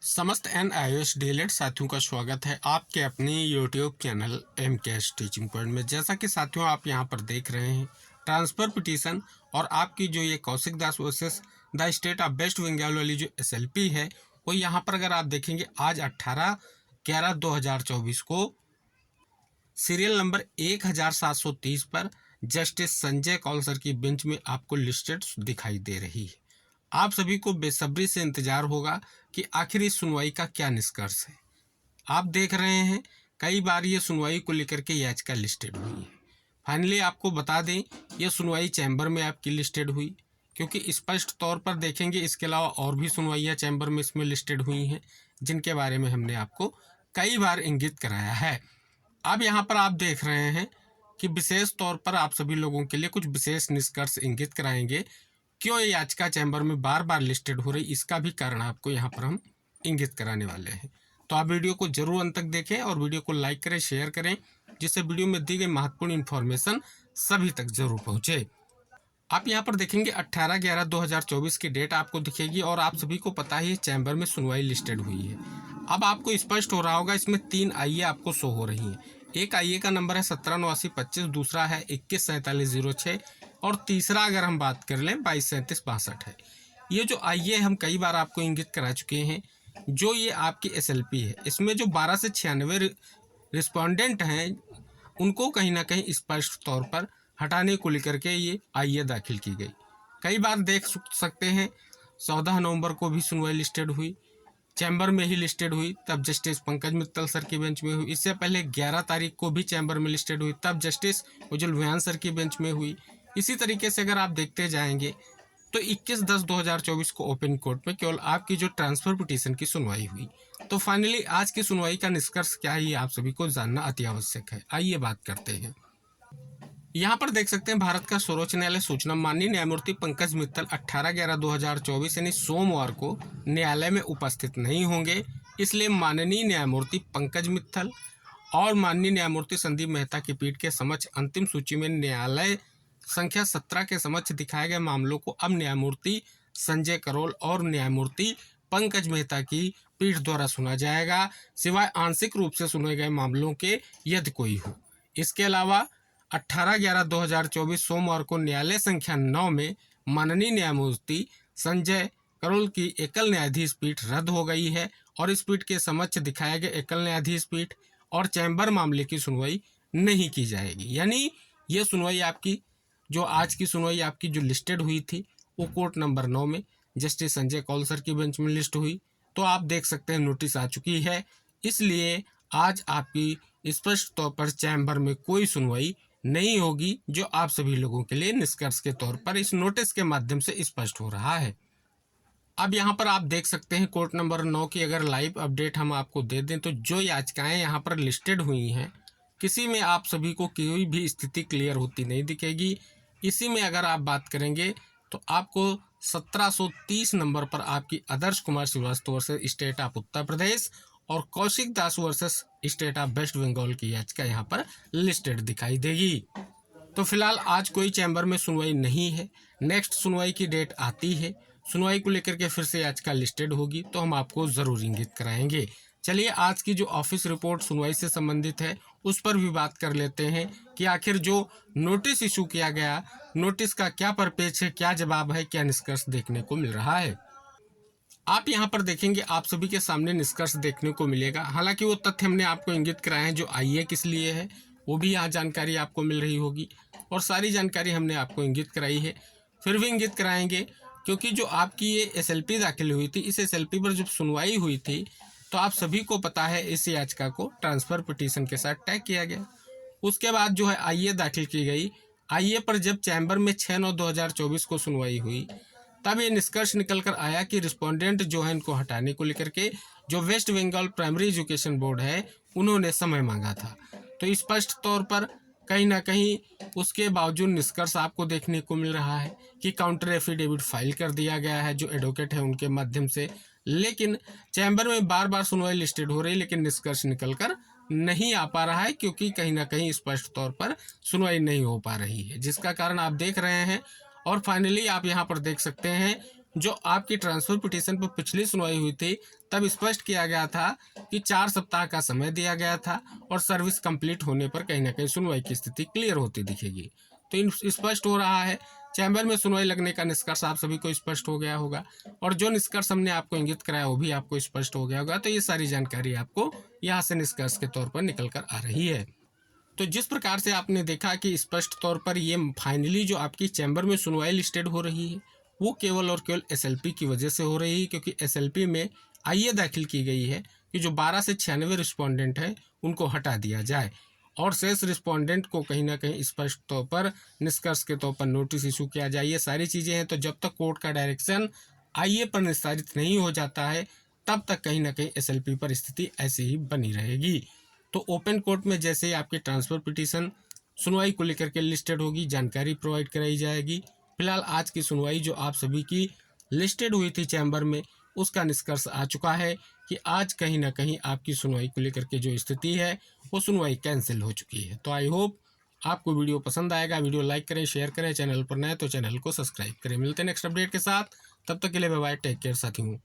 समस्त NIOS DElEd साथियों का स्वागत है आपके अपने YouTube channel MKS teaching point में। जैसा कि साथियों आप यहां पर देख रहे हैं ट्रांसफ़र पिटीशन और आपकी जो ये Kaushik Das versus the state of West Bengal वाली जो SLP है वो यहां पर अगर आप देखेंगे आज 18/11/2024 को सीरियल नंबर 1730 पर जस्टिस संजय कौल सर की बेंच में आपको लिस्टेड दिखाई दे रही है। आप सभी को बेसब्री से इंतजार होगा कि आखिर इस सुनवाई का क्या निष्कर्ष है। आप देख रहे हैं कई बार ये सुनवाई को लेकर के याचिका लिस्टेड हुई है। फाइनली आपको बता दें ये सुनवाई चैम्बर में आपकी लिस्टेड हुई, क्योंकि स्पष्ट तौर पर देखेंगे इसके अलावा और भी सुनवाइयाँ चैम्बर में इसमें लिस्टेड हुई हैं जिनके बारे में हमने आपको कई बार इंगित कराया है। अब यहाँ पर आप देख रहे हैं कि विशेष तौर पर आप सभी लोगों के लिए कुछ विशेष निष्कर्ष इंगित कराएंगे। क्यों ये याचिका चैम्बर में बार बार लिस्टेड हो रही, इसका भी कारण आपको यहाँ पर हम इंगित कराने वाले हैं। तो आप वीडियो को जरूर अंत तक देखें और वीडियो को लाइक करें, शेयर करें, जिससे वीडियो में दी गई महत्वपूर्ण इन्फॉर्मेशन सभी तक जरूर पहुँचे। आप यहाँ पर देखेंगे 18/11/2024 की डेट आपको दिखेगी और आप सभी को पता ही चैम्बर में सुनवाई लिस्टेड हुई है। अब आपको स्पष्ट हो रहा होगा इसमें 3 आईए आपको शो हो रही हैं। एक आईए का नंबर है 178925, दूसरा है 214706 और तीसरा अगर हम बात कर लें 223762 है। ये जो आईए हम कई बार आपको इंगित करा चुके हैं। जो ये आपकी SLP है इसमें जो 12 से 96 रिस्पोंडेंट हैं उनको कहीं ना कहीं स्पष्ट तौर पर हटाने को लेकर के ये आईए दाखिल की गई। कई बार देख सकते हैं 14 नवंबर को भी सुनवाई लिस्टेड हुई, चैम्बर में ही लिस्टेड हुई, तब जस्टिस पंकज मित्तल सर की बेंच में हुई। इससे पहले 11 तारीख को भी चैम्बर में लिस्टेड हुई, तब जस्टिस उज्जवल भुयान सर की बेंच में हुई। इसी तरीके से अगर आप देखते जाएंगे तो 21/10/2024 को ओपन कोर्ट में केवल आपकी जो ट्रांसफ़र पिटीशन की सुनवाई हुई। तो फाइनली आज की सुनवाई का निष्कर्ष क्या है ये आप सभी को जानना अति आवश्यक है। आइए बात करते हैं। यहाँ पर देख सकते हैं भारत का सर्वोच्च न्यायालय सूचना माननीय न्यायमूर्ति पंकज मित्तल 18/11/2024 यानी सोमवार को न्यायालय में उपस्थित नहीं होंगे। इसलिए माननीय न्यायमूर्ति पंकज मित्तल और माननीय न्यायमूर्ति संदीप मेहता की पीठ के समक्ष अंतिम सूची में न्यायालय संख्या 17 के समक्ष दिखाए गए मामलों को अब न्यायमूर्ति संजय करोल और न्यायमूर्ति पंकज मेहता की पीठ द्वारा सुना जाएगा, सिवाय आंशिक रूप से सुने गए मामलों के यदि कोई हो। इसके अलावा 18/11/2024 सोमवार को न्यायालय संख्या 9 में माननीय न्यायमूर्ति संजय करोल की एकल न्यायाधीश पीठ रद्द हो गई है और इस पीठ के समक्ष दिखाए गए एकल न्यायाधीश पीठ और चैम्बर मामले की सुनवाई नहीं की जाएगी। यानी ये सुनवाई आपकी जो आज की सुनवाई आपकी जो लिस्टेड हुई थी वो कोर्ट नंबर 9 में जस्टिस संजय कौल सर की बेंच में लिस्ट हुई। तो आप देख सकते हैं नोटिस आ चुकी है, इसलिए आज आपकी स्पष्ट तौर पर चैम्बर में कोई सुनवाई नहीं होगी, जो आप सभी लोगों के लिए निष्कर्ष के तौर पर इस नोटिस के माध्यम से स्पष्ट हो रहा है। अब यहाँ पर आप देख सकते हैं कोर्ट नंबर 9 की अगर लाइव अपडेट हम आपको दे दें तो जो याचिकाएं यहाँ पर लिस्टेड हुई हैं किसी में आप सभी को कोई भी स्थिति क्लियर होती नहीं दिखेगी। इसी में अगर आप बात करेंगे तो आपको 1730 नंबर पर आपकी Adarsh Kumar Srivastava versus state of Uttar Pradesh और Kaushik Das versus state of West Bengal की याचिका यहाँ पर लिस्टेड दिखाई देगी। तो फिलहाल आज कोई चैम्बर में सुनवाई नहीं है। नेक्स्ट सुनवाई की डेट आती है, सुनवाई को लेकर के फिर से याचिका लिस्टेड होगी तो हम आपको ज़रूर इंगित कराएंगे। चलिए आज की जो ऑफिस रिपोर्ट सुनवाई से संबंधित है उस पर भी बात कर लेते हैं कि आखिर जो नोटिस इशू किया गया, नोटिस का क्या परपेच है, क्या जवाब है, क्या निष्कर्ष देखने को मिल रहा है। आप यहाँ पर देखेंगे आप सभी के सामने निष्कर्ष देखने को मिलेगा। हालांकि वो तथ्य हमने आपको इंगित कराए हैं जो आईए किस लिए है वो भी यहाँ जानकारी आपको मिल रही होगी और सारी जानकारी हमने आपको इंगित कराई है, फिर भी इंगित कराएंगे क्योंकि जो आपकी ये SLP दाखिल हुई थी इस SLP पर जब सुनवाई हुई थी तो आप सभी को पता है इस याचिका को ट्रांसफ़र पिटीशन के साथ टैग किया गया। उसके बाद जो है आईए दाखिल की गई। आईए पर जब चैम्बर में 6/9/2024 को सुनवाई हुई तब ये निष्कर्ष निकल कर आया कि रिस्पोंडेंट जो है इनको हटाने को लेकर के जो West Bengal primary education board है उन्होंने समय मांगा था। तो स्पष्ट तौर पर कहीं ना कहीं उसके बावजूद निष्कर्ष आपको देखने को मिल रहा है कि काउंटर एफिडेविट फाइल कर दिया गया है जो एडवोकेट है उनके माध्यम से, लेकिन चैम्बर में बार बार सुनवाई लिस्टेड हो रही लेकिन निष्कर्ष निकल कर नहीं आ पा रहा है क्योंकि कहीं ना कहीं स्पष्ट तौर पर सुनवाई नहीं हो पा रही है, जिसका कारण आप देख रहे हैं। और फाइनली आप यहाँ पर देख सकते हैं जो आपकी ट्रांसफर पिटीशन पर पिछली सुनवाई हुई थी तब स्पष्ट किया गया था कि 4 सप्ताह का समय दिया गया था और सर्विस कंप्लीट होने पर कहीं ना कहीं सुनवाई की स्थिति क्लियर होती दिखेगी। तो इन स्पष्ट हो रहा है, चैम्बर में सुनवाई लगने का निष्कर्ष आप सभी को स्पष्ट हो गया होगा और जो निष्कर्ष हमने आपको इंगित कराया वो भी आपको स्पष्ट हो गया होगा। तो ये सारी जानकारी आपको यहाँ से निष्कर्ष के तौर पर निकल कर आ रही है। तो जिस प्रकार से आपने देखा कि स्पष्ट तौर पर ये फाइनली जो आपकी चैम्बर में सुनवाई लिस्टेड हो रही है वो केवल और केवल एसएलपी की वजह से हो रही है, क्योंकि एसएलपी में आईए दाखिल की गई है कि जो 12 से 96 रिस्पोंडेंट हैं उनको हटा दिया जाए और शेष रिस्पोंडेंट को कहीं ना कहीं स्पष्ट तौर पर निष्कर्ष के तौर पर नोटिस इशू किया जाए। ये सारी चीज़ें हैं। तो जब तक कोर्ट का डायरेक्शन आईए पर निस्तारित नहीं हो जाता है तब तक कहीं ना कहीं एसएलपी पर स्थिति ऐसे ही बनी रहेगी। तो ओपन कोर्ट में जैसे ही आपकी ट्रांसफ़र पिटीशन सुनवाई को लेकर के लिस्टेड होगी, जानकारी प्रोवाइड कराई जाएगी। फिलहाल आज की सुनवाई जो आप सभी की लिस्टेड हुई थी चैम्बर में, उसका निष्कर्ष आ चुका है कि आज कहीं ना कहीं आपकी सुनवाई को लेकर के जो स्थिति है वो सुनवाई कैंसिल हो चुकी है। तो आई होप आपको वीडियो पसंद आएगा। वीडियो लाइक करें, शेयर करें, चैनल पर नए तो चैनल को सब्सक्राइब करें। मिलते हैं नेक्स्ट अपडेट के साथ, तब तक के लिए बाय बाय, टेक केयर साथियों।